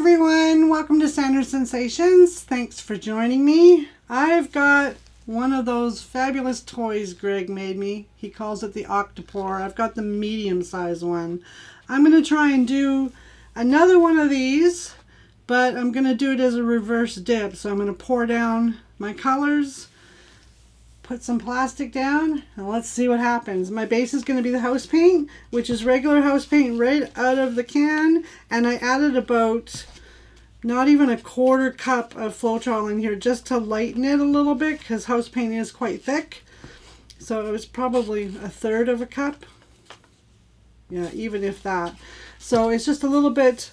everyone, welcome to Center Sensations. Thanks for joining me. I've got one of those fabulous toys Greg made me. He calls it the Octopore. I've got the medium size one. I'm going to try and do another one of these, but I'm going to do it as a reverse dip. So I'm going to pour down my colors, put some plastic down, and let's see what happens. My base is going to be the house paint, which is regular house paint right out of the can, and I added about not even a quarter cup of Floetrol in here just to lighten it a little bit because house paint is quite thick. So it was probably a third of a cup. Yeah, even if that. So it's just a little bit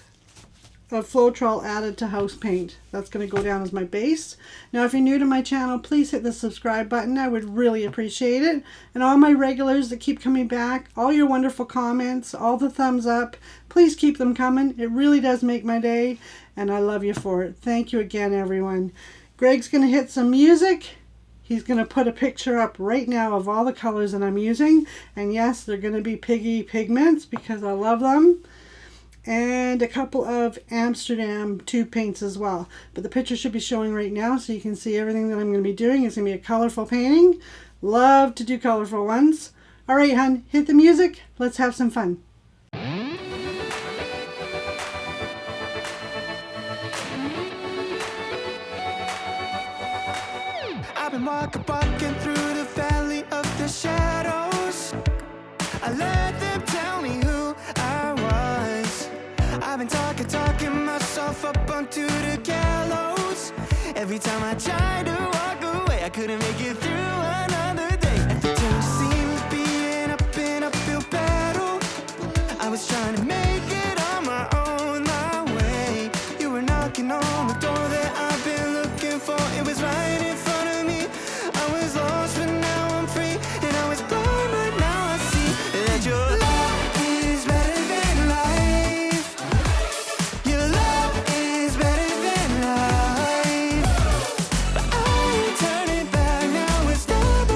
of Floetrol added to house paint. That's going to go down as my base. Now if you're new to my channel, please hit the subscribe button. I would really appreciate it. And all my regulars that keep coming back, all your wonderful comments, all the thumbs up, please keep them coming. It really does make my day, and I love you for it. Thank you again, everyone. Greg's going to hit some music. He's going to put a picture up right now of all the colors that I'm using. And yes, they're going to be piggy pigments because I love them. And a couple of Amsterdam tube paints as well. But the picture should be showing right now so you can see everything that I'm going to be doing. It's going to be a colorful painting. Love to do colorful ones. All right, hun, hit the music. Let's have some fun. I've been walking through the valley of the shadows. I let them tell me who I was. I've been talking myself up onto the gallows. Every time I tried to walk away, I couldn't make it through another day. Every day seems to be an uphill battle. I was trying to make it on my own, my way. You were knocking on the door that I've been looking for. It was right in front of me. I was lost, but now I'm free. And I was blind, but now I see that your love is better than life. Your love is better than life. But I ain't turning back now. It's stubborn.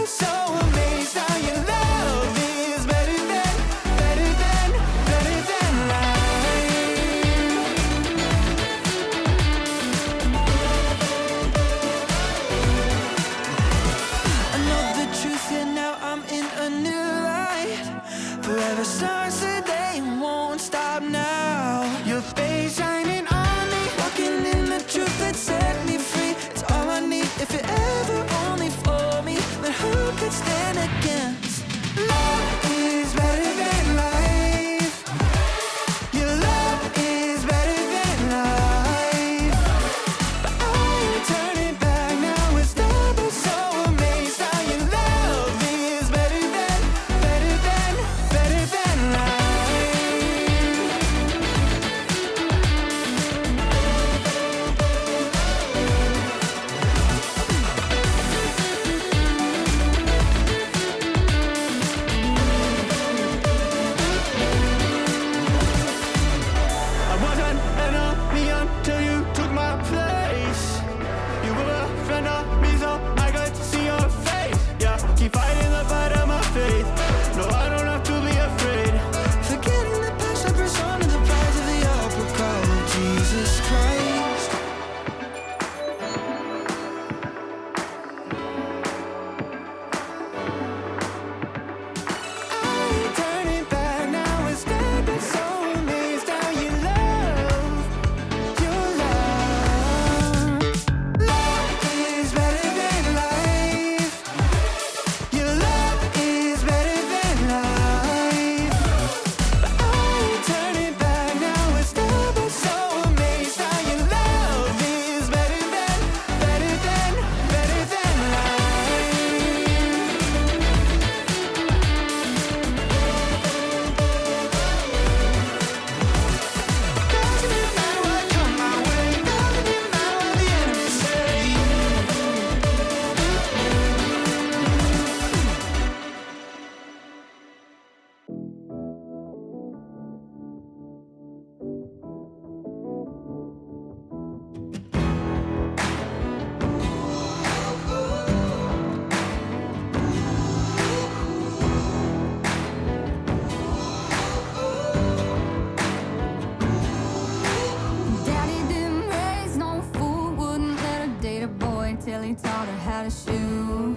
a shoe.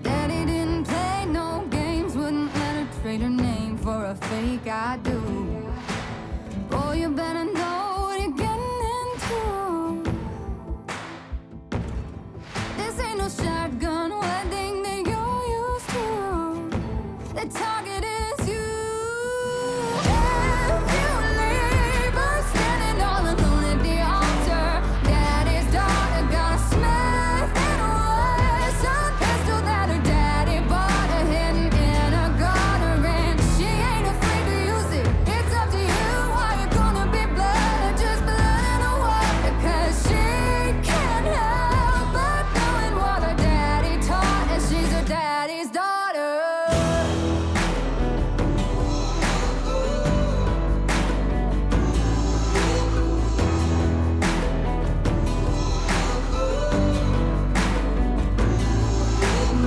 Daddy didn't play no games, wouldn't let her trade her name for a fake I do. Boy, you better know what you're getting into. This ain't no shotgun wedding that you're used to. The target is you. If you leave her standing all alone at the altar, daddy's daughter got a Smith and Wesson pistol that her daddy bought her hidden in a gutter, and she ain't afraid to use it. It's up to you. Are you gonna be blood or just blood in the water? 'Cause she can't help but knowing what her daddy taught, and she's her daddy's daughter.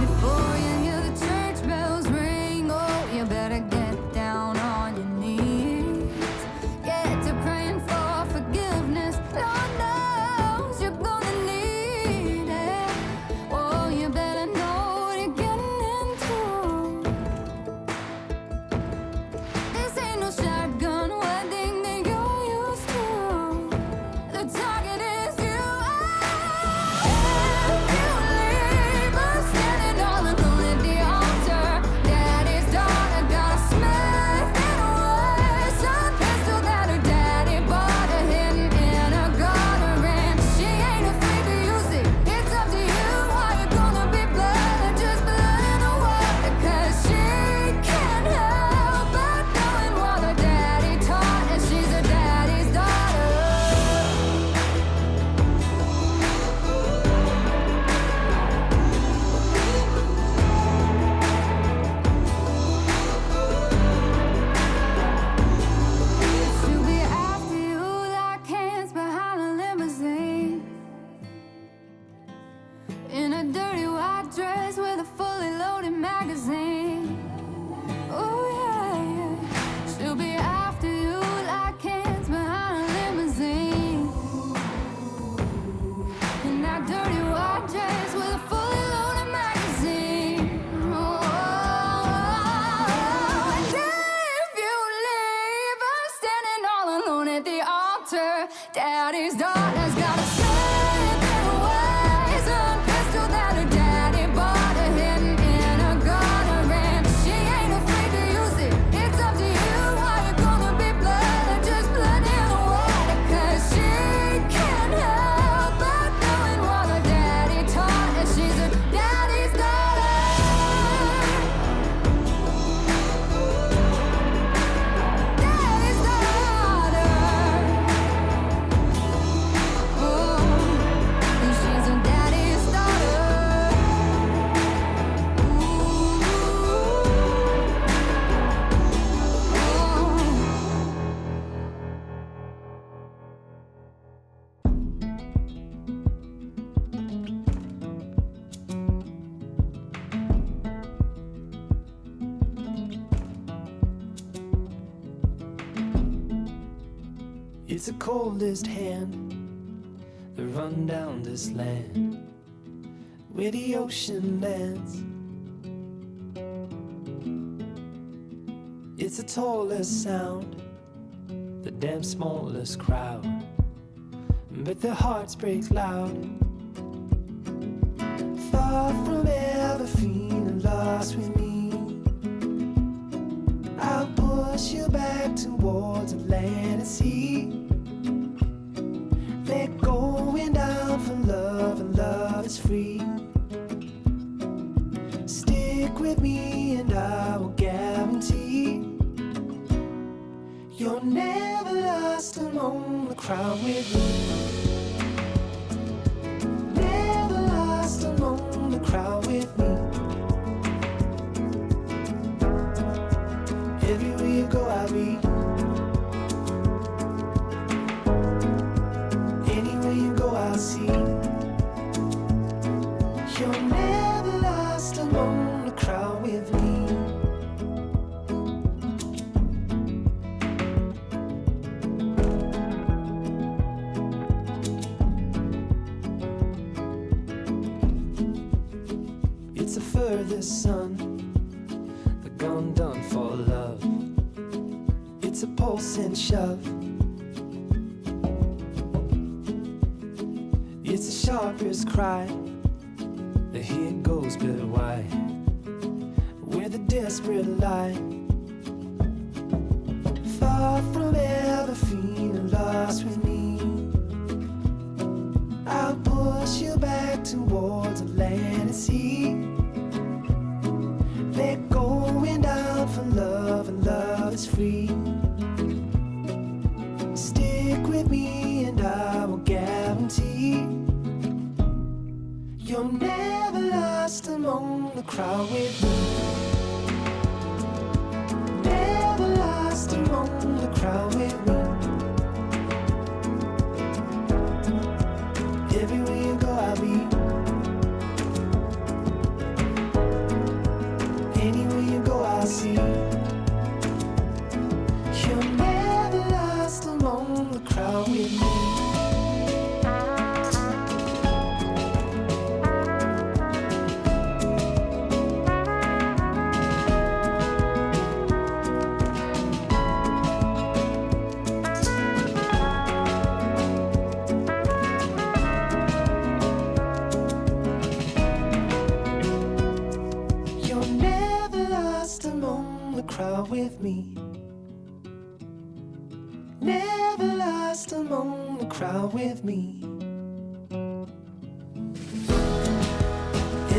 Before you hear the church bells ring, oh, you better get down on your knees. Get to praying for forgiveness. Lord knows you're gonna need it. Oh, you better know what you're getting into. This ain't no shotgun wedding that you're used to. The target is you. If you leave her standing all alone at the altar, daddy's daughter got a Smith and Wesson pistol that her daddy bought her hidden in a gutter, and she ain't afraid to use it. It's up to you. Are you gonna be blood or just blood in the water? 'Cause she can't help but knowing what her daddy taught, and she's her daddy's daughter. She'll be after you like hands behind a limousine, in a dirty white dress with a fully loaded magazine. Oh yeah, yeah. She'll be after you like hands behind a limousine, in that dirty white dress with a fully loaded magazine. Oh, and if you leave her standing all alone at the altar, daddy's daughter's got a Smith and Wesson pistol that her daddy bought her hidden in a gutter, and she ain't afraid to use it. It's up to you. Are you gonna be blood or just blood in the water? 'Cause she can't help but knowing what her daddy taught, and she's her daddy's daughter. Daddy's daughter. Oh, and she's her daddy's daughter. It's the coldest hand that run down this land where the ocean lands. It's the tallest sound, the damn smallest crowd, but their hearts break loud. Far from ever feeling lost with me, I'll push you back towards the land and sea. They're going down for love, and love is free. Stick with me and I will guarantee you're never lost among the crowd with me. Never lost among the crowd with me. Everywhere you go I'll be. Anywhere you go I'll see. You're never lost among the crowd with me. furthest sun, the gun done for love. It's a pulse and shove. It's the sharpest cry. The hit goes, but why? Where the desperate lie. Far from ever feeling lost with me, I'll push you back towards land and sea. Let going down for love, and love is free. Stick with me and I will guarantee you're never lost among the crowd with me. Never lost among the crowd with me. Everywhere you go I'll be. Anywhere you go I'll see. You're never lost among the crowd with me. You're never lost among the crowd with me. Never lost among the crowd with me.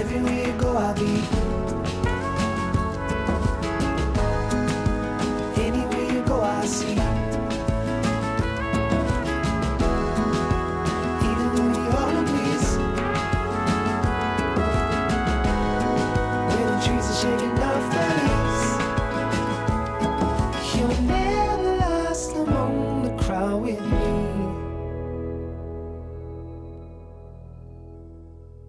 Everywhere you go I'll be.